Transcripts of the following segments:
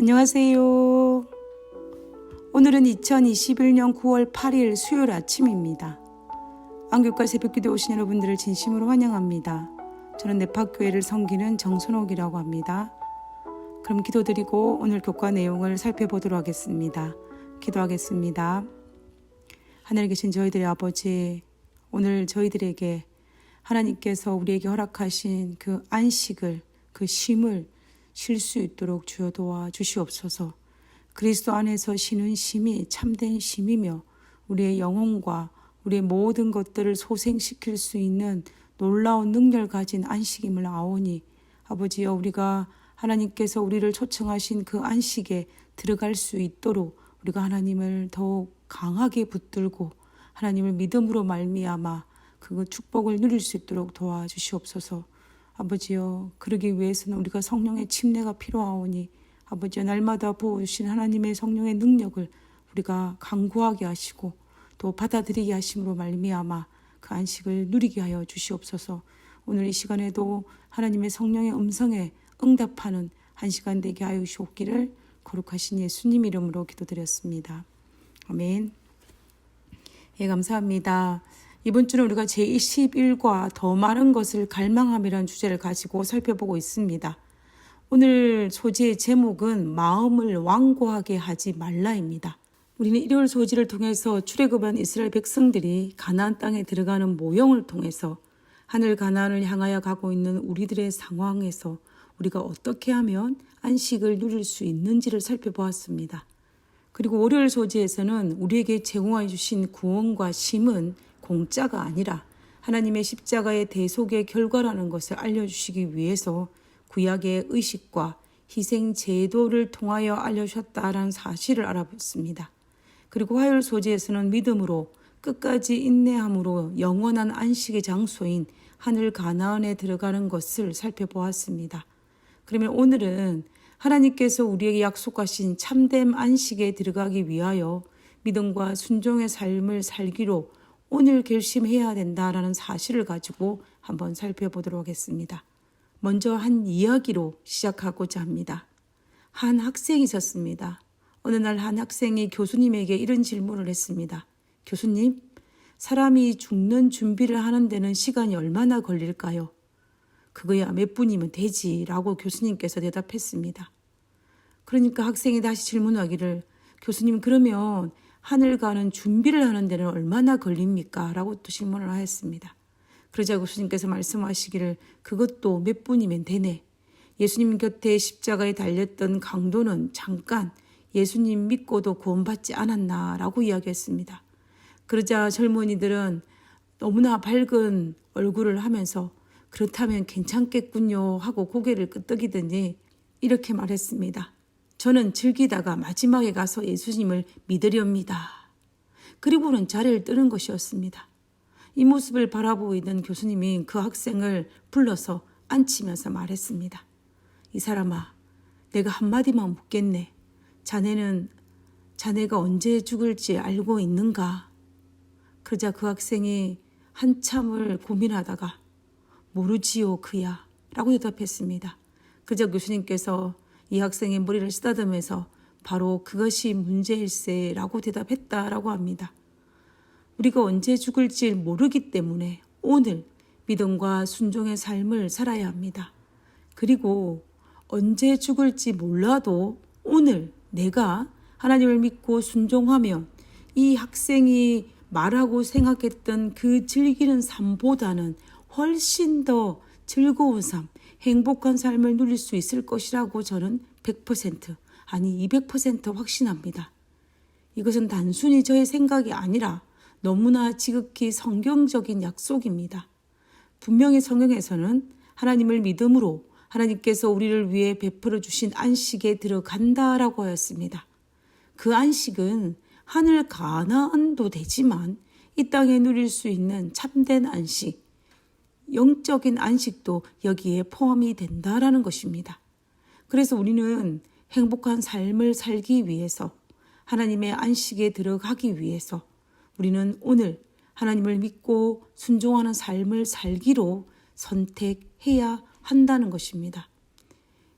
안녕하세요. 오늘은 2021년 9월 8일 수요일 아침입니다. 안교과 새벽기도 오신 여러분들을 진심으로 환영합니다. 저는 nep학교회를 섬기는 정선옥이라고 합니다. 그럼 기도드리고 오늘 교과 내용을 살펴보도록 하겠습니다. 기도하겠습니다. 하늘에 계신 저희들의 아버지, 오늘 저희들에게 하나님께서 우리에게 허락하신 그 안식을, 그 쉼을 쉴 수 있도록 주여 도와 주시옵소서. 그리스도 안에서 쉬는 쉼이 참된 쉼이며 우리의 영혼과 우리의 모든 것들을 소생시킬 수 있는 놀라운 능력을 가진 안식임을 아오니 아버지여, 우리가 하나님께서 우리를 초청하신 그 안식에 들어갈 수 있도록 우리가 하나님을 더욱 강하게 붙들고 하나님을 믿음으로 말미암아 그 축복을 누릴 수 있도록 도와주시옵소서. 아버지여, 그러기 위해서는 우리가 성령의 침례가 필요하오니 아버지여, 날마다 부어주신 하나님의 성령의 능력을 우리가 간구하게 하시고 또 받아들이게 하심으로 말미암아 그 안식을 누리게 하여 주시옵소서. 오늘 이 시간에도 하나님의 성령의 음성에 응답하는 한 시간 되게 하여 주시옵기를 거룩하신 예수님 이름으로 기도드렸습니다. 아멘. 예, 감사합니다. 이번 주는 우리가 제21과 더 많은 것을 갈망함이라는 주제를 가지고 살펴보고 있습니다. 오늘 소지의 제목은 마음을 완고하게 하지 말라입니다. 우리는 일요일 소지를 통해서 출애굽한 이스라엘 백성들이 가나안 땅에 들어가는 모형을 통해서 하늘 가나안을 향하여 가고 있는 우리들의 상황에서 우리가 어떻게 하면 안식을 누릴 수 있는지를 살펴보았습니다. 그리고 월요일 소지에서는 우리에게 제공해 주신 구원과 쉼은 공짜가 아니라 하나님의 십자가의 대속의 결과라는 것을 알려주시기 위해서 구약의 의식과 희생 제도를 통하여 알려주셨다라는 사실을 알아봤습니다. 그리고 화요일 소지에서는 믿음으로 끝까지 인내함으로 영원한 안식의 장소인 하늘 가나안에 들어가는 것을 살펴보았습니다. 그러면 오늘은 하나님께서 우리에게 약속하신 참된 안식에 들어가기 위하여 믿음과 순종의 삶을 살기로 오늘 결심해야 된다라는 사실을 가지고 한번 살펴보도록 하겠습니다. 먼저 한 이야기로 시작하고자 합니다. 한 학생이 있었습니다. 어느 날 한 학생이 교수님에게 이런 질문을 했습니다. 교수님, 사람이 죽는 준비를 하는 데는 시간이 얼마나 걸릴까요? 그거야 몇 분이면 되지라고 교수님께서 대답했습니다. 그러니까 학생이 다시 질문하기를, 교수님, 그러면 하늘 가는 준비를 하는 데는 얼마나 걸립니까? 라고 또 질문을 하였습니다. 그러자 교수님께서 말씀하시기를, 그것도 몇 분이면 되네. 예수님 곁에 십자가에 달렸던 강도는 잠깐 예수님 믿고도 구원받지 않았나? 라고 이야기했습니다. 그러자 젊은이들은 너무나 밝은 얼굴을 하면서 그렇다면 괜찮겠군요 하고 고개를 끄덕이더니 이렇게 말했습니다. 저는 즐기다가 마지막에 가서 예수님을 믿으렵니다. 그리고는 자리를 뜨는 것이었습니다. 이 모습을 바라보고 있는 교수님이 그 학생을 불러서 앉히면서 말했습니다. 이 사람아, 내가 한마디만 묻겠네. 자네가 언제 죽을지 알고 있는가? 그러자 그 학생이 한참을 고민하다가 모르지요 그야 라고 대답했습니다. 그러자 교수님께서 이 학생의 머리를 쓰다듬으면서 바로 그것이 문제일세 라고 대답했다라고 합니다. 우리가 언제 죽을지 모르기 때문에 오늘 믿음과 순종의 삶을 살아야 합니다. 그리고 언제 죽을지 몰라도 오늘 내가 하나님을 믿고 순종하면 이 학생이 말하고 생각했던 그 즐기는 삶보다는 훨씬 더 즐거운 삶, 행복한 삶을 누릴 수 있을 것이라고 저는 100% 아니 200% 확신합니다. 이것은 단순히 저의 생각이 아니라 너무나 지극히 성경적인 약속입니다. 분명히 성경에서는 하나님을 믿음으로 하나님께서 우리를 위해 베풀어 주신 안식에 들어간다라고 하였습니다. 그 안식은 하늘 가나안도 되지만 이 땅에 누릴 수 있는 참된 안식, 영적인 안식도 여기에 포함이 된다라는 것입니다. 그래서 우리는 행복한 삶을 살기 위해서 하나님의 안식에 들어가기 위해서 우리는 오늘 하나님을 믿고 순종하는 삶을 살기로 선택해야 한다는 것입니다.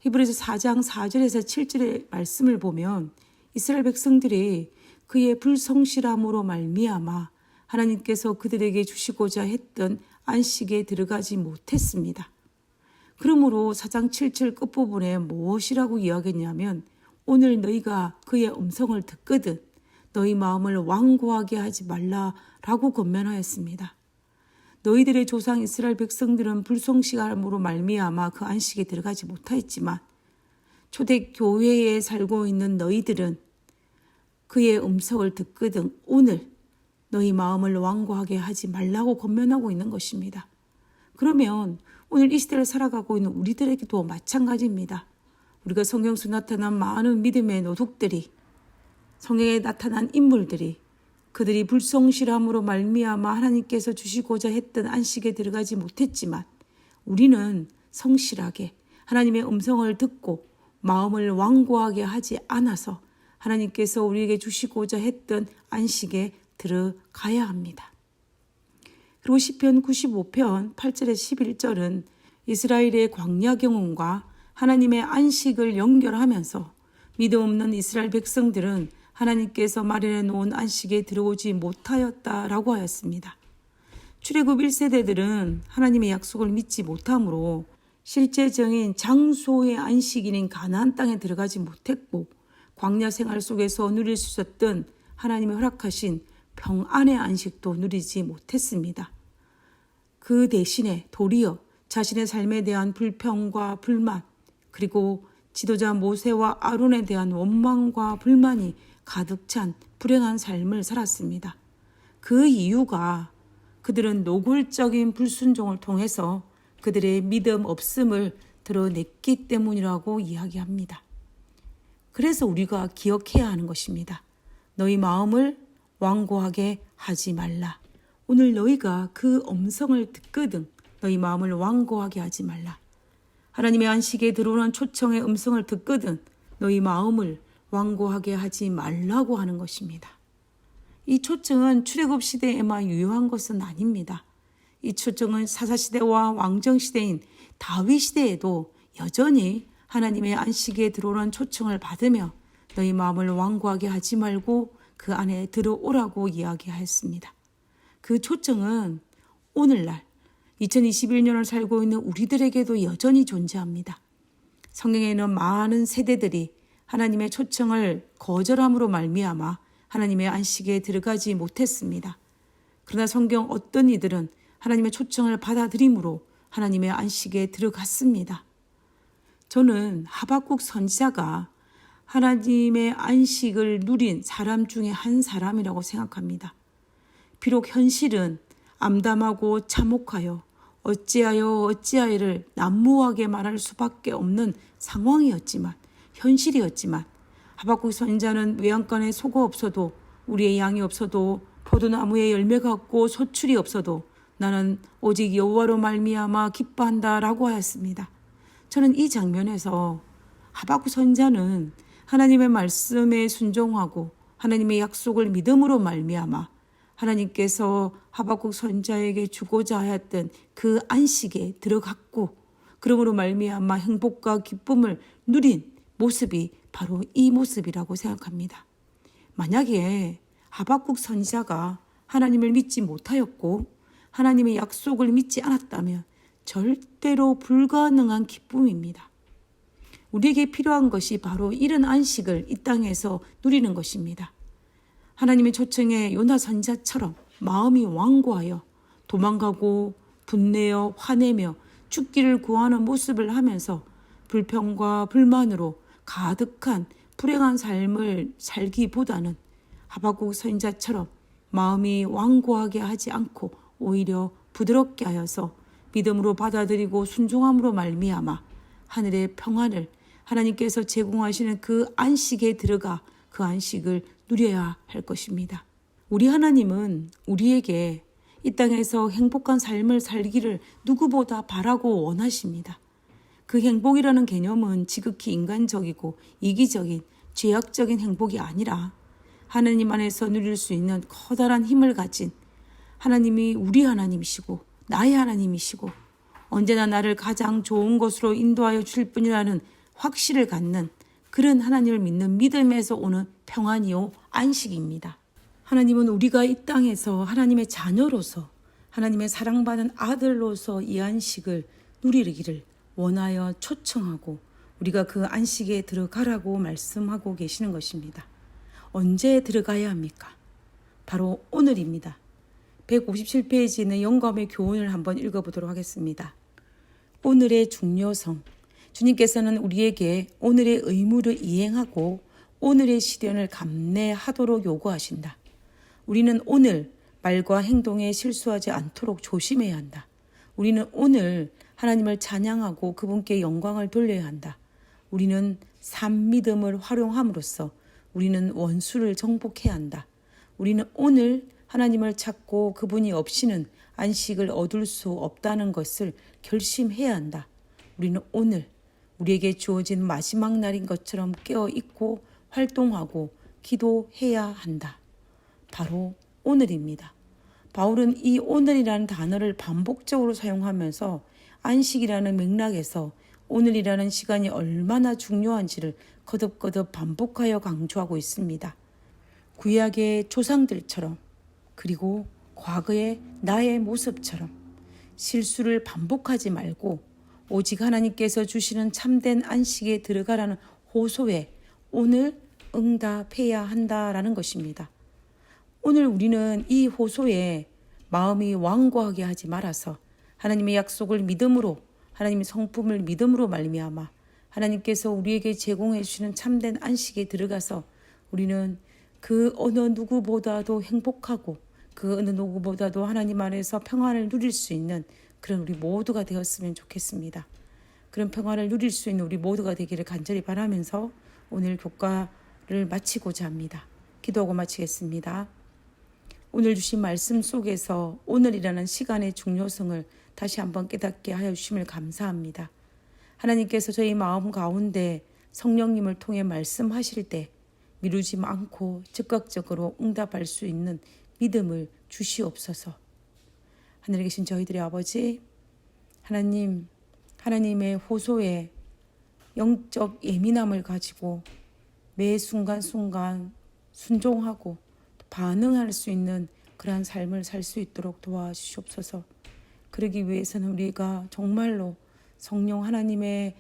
히브리서 4장 4절에서 7절의 말씀을 보면 이스라엘 백성들이 그의 불성실함으로 말미암아 하나님께서 그들에게 주시고자 했던 안식에 들어가지 못했습니다. 그러므로 4장 7절 끝부분에 무엇이라고 이야기했냐면 오늘 너희가 그의 음성을 듣거든 너희 마음을 완고하게 하지 말라라고 권면하였습니다. 너희들의 조상 이스라엘 백성들은 불성실함으로 말미암아 그 안식에 들어가지 못하였지만 초대교회에 살고 있는 너희들은 그의 음성을 듣거든 오늘 너희 마음을 완고하게 하지 말라고 권면하고 있는 것입니다. 그러면 오늘 이 시대를 살아가고 있는 우리들에게도 마찬가지입니다. 우리가 성경 속 나타난 많은 믿음의 노독들이 성경에 나타난 인물들이 그들이 불성실함으로 말미암아 하나님께서 주시고자 했던 안식에 들어가지 못했지만 우리는 성실하게 하나님의 음성을 듣고 마음을 완고하게 하지 않아서 하나님께서 우리에게 주시고자 했던 안식에 들어가야 합니다. 그리고 시편 95편 8절에서 11절은 이스라엘의 광야 경험과 하나님의 안식을 연결하면서 믿음 없는 이스라엘 백성들은 하나님께서 마련해 놓은 안식에 들어오지 못하였다라고 하였습니다. 출애굽 1세대들은 하나님의 약속을 믿지 못하므로 실제적인 장소의 안식일인 가나안 땅에 들어가지 못했고 광야 생활 속에서 누릴 수 있었던 하나님의 허락하신 평안의 안식도 누리지 못했습니다. 그 대신에 도리어 자신의 삶에 대한 불평과 불만 그리고 지도자 모세와 아론에 대한 원망과 불만이 가득 찬 불행한 삶을 살았습니다. 그 이유가 그들은 노골적인 불순종을 통해서 그들의 믿음 없음을 드러냈기 때문이라고 이야기합니다. 그래서 우리가 기억해야 하는 것입니다. 너희 마음을 완고하게 하지 말라. 오늘 너희가 그 음성을 듣거든 너희 마음을 완고하게 하지 말라. 하나님의 안식에 들어오는 초청의 음성을 듣거든 너희 마음을 완고하게 하지 말라고 하는 것입니다. 이 초청은 출애굽 시대에만 유효한 것은 아닙니다. 이 초청은 사사시대와 왕정시대인 다윗 시대에도 여전히 하나님의 안식에 들어오는 초청을 받으며 너희 마음을 완고하게 하지 말고 그 안에 들어오라고 이야기하였습니다. 그 초청은 오늘날 2021년을 살고 있는 우리들에게도 여전히 존재합니다. 성경에는 많은 세대들이 하나님의 초청을 거절함으로 말미암아 하나님의 안식에 들어가지 못했습니다. 그러나 성경 어떤 이들은 하나님의 초청을 받아들임으로 하나님의 안식에 들어갔습니다. 저는 하박국 선지자가 하나님의 안식을 누린 사람 중에 한 사람이라고 생각합니다. 비록 현실은 암담하고 참혹하여 어찌하여를 난무하게 말할 수밖에 없는 상황이었지만 현실이었지만 하박국 선지자는 외양간에 소가 없어도 우리의 양이 없어도 포도나무에 열매가 없고 소출이 없어도 나는 오직 여호와로 말미암아 기뻐한다라고 하였습니다. 저는 이 장면에서 하박국 선지자는 하나님의 말씀에 순종하고 하나님의 약속을 믿음으로 말미암아 하나님께서 하박국 선지자에게 주고자 하였던 그 안식에 들어갔고 그러므로 말미암아 행복과 기쁨을 누린 모습이 바로 이 모습이라고 생각합니다. 만약에 하박국 선지자가 하나님을 믿지 못하였고 하나님의 약속을 믿지 않았다면 절대로 불가능한 기쁨입니다. 우리에게 필요한 것이 바로 이런 안식을 이 땅에서 누리는 것입니다. 하나님의 초청에 요나 선지자처럼 마음이 완고하여 도망가고 분내어 화내며 죽기를 구하는 모습을 하면서 불평과 불만으로 가득한 불행한 삶을 살기보다는 하박국 선지자처럼 마음이 완고하게 하지 않고 오히려 부드럽게 하여서 믿음으로 받아들이고 순종함으로 말미암아 하늘의 평안을 하나님께서 제공하시는 그 안식에 들어가 그 안식을 누려야 할 것입니다. 우리 하나님은 우리에게 이 땅에서 행복한 삶을 살기를 누구보다 바라고 원하십니다. 그 행복이라는 개념은 지극히 인간적이고 이기적인 죄악적인 행복이 아니라 하나님 안에서 누릴 수 있는 커다란 힘을 가진 하나님이 우리 하나님이시고 나의 하나님이시고 언제나 나를 가장 좋은 것으로 인도하여 주실 분이라는 확신을 갖는 그런 하나님을 믿는 믿음에서 오는 평안이요 안식입니다. 하나님은 우리가 이 땅에서 하나님의 자녀로서 하나님의 사랑받는 아들로서 이 안식을 누리기를 원하여 초청하고 우리가 그 안식에 들어가라고 말씀하고 계시는 것입니다. 언제 들어가야 합니까? 바로 오늘입니다. 157페이지는 영감의 교훈을 한번 읽어보도록 하겠습니다. 오늘의 중요성. 주님께서는 우리에게 오늘의 의무를 이행하고 오늘의 시련을 감내하도록 요구하신다. 우리는 오늘 말과 행동에 실수하지 않도록 조심해야 한다. 우리는 오늘 하나님을 찬양하고 그분께 영광을 돌려야 한다. 우리는 산 믿음을 활용함으로써 우리는 원수를 정복해야 한다. 우리는 오늘 하나님을 찾고 그분이 없이는 안식을 얻을 수 없다는 것을 결심해야 한다. 우리는 오늘 우리에게 주어진 마지막 날인 것처럼 깨어있고 활동하고 기도해야 한다. 바로 오늘입니다. 바울은 이 오늘이라는 단어를 반복적으로 사용하면서 안식이라는 맥락에서 오늘이라는 시간이 얼마나 중요한지를 거듭거듭 반복하여 강조하고 있습니다. 구약의 조상들처럼 그리고 과거의 나의 모습처럼 실수를 반복하지 말고 오직 하나님께서 주시는 참된 안식에 들어가라는 호소에 오늘 응답해야 한다라는 것입니다. 오늘 우리는 이 호소에 마음이 완고하게 하지 말아서 하나님의 약속을 믿음으로 하나님의 성품을 믿음으로 말미암아 하나님께서 우리에게 제공해 주시는 참된 안식에 들어가서 우리는 그 어느 누구보다도 행복하고 그 어느 누구보다도 하나님 안에서 평안을 누릴 수 있는 그런 우리 모두가 되었으면 좋겠습니다. 그런 평안을 누릴 수 있는 우리 모두가 되기를 간절히 바라면서 오늘 교과를 마치고자 합니다. 기도하고 마치겠습니다. 오늘 주신 말씀 속에서 오늘이라는 시간의 중요성을 다시 한번 깨닫게 하여 주심을 감사합니다. 하나님께서 저희 마음 가운데 성령님을 통해 말씀하실 때 미루지 않고 즉각적으로 응답할 수 있는 믿음을 주시옵소서. 하늘에 계신 저희들의 아버지, 하나님, 하나님의 호소에 영적 예민함을 가지고 매 순간순간 순종하고 반응할 수 있는 그러한 삶을 살 수 있도록 도와주시옵소서. 그러기 위해서는 우리가 정말로 성령 하나님의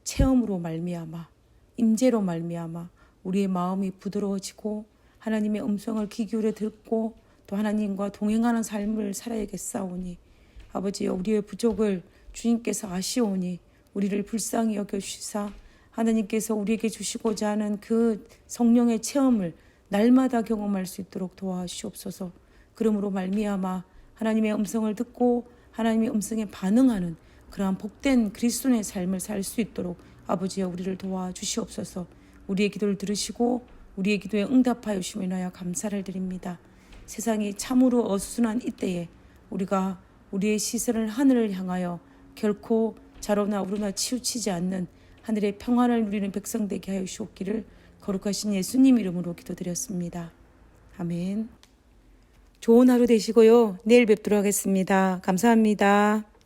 체험으로 말미암아 임재로 말미암아 우리의 마음이 부드러워지고 하나님의 음성을 귀 기울여 듣고 또 하나님과 동행하는 삶을 살아야겠사오니 아버지여 우리의 부족을 주님께서 아시오니 우리를 불쌍히 여겨주시사 하나님께서 우리에게 주시고자 하는 그 성령의 체험을 날마다 경험할 수 있도록 도와주시옵소서. 그러므로 말미암아 하나님의 음성을 듣고 하나님의 음성에 반응하는 그러한 복된 그리스도의 삶을 살 수 있도록 아버지여 우리를 도와주시옵소서. 우리의 기도를 들으시고 우리의 기도에 응답하여 주심에 인하여 감사를 드립니다. 세상이 참으로 어수선한 이때에 우리가 우리의 시선을 하늘을 향하여 결코 좌로나 우로나 치우치지 않는 하늘의 평안을 누리는 백성 되게 하여 주옵기를 거룩하신 예수님 이름으로 기도드렸습니다. 아멘. 좋은 하루 되시고요. 내일 뵙도록 하겠습니다. 감사합니다.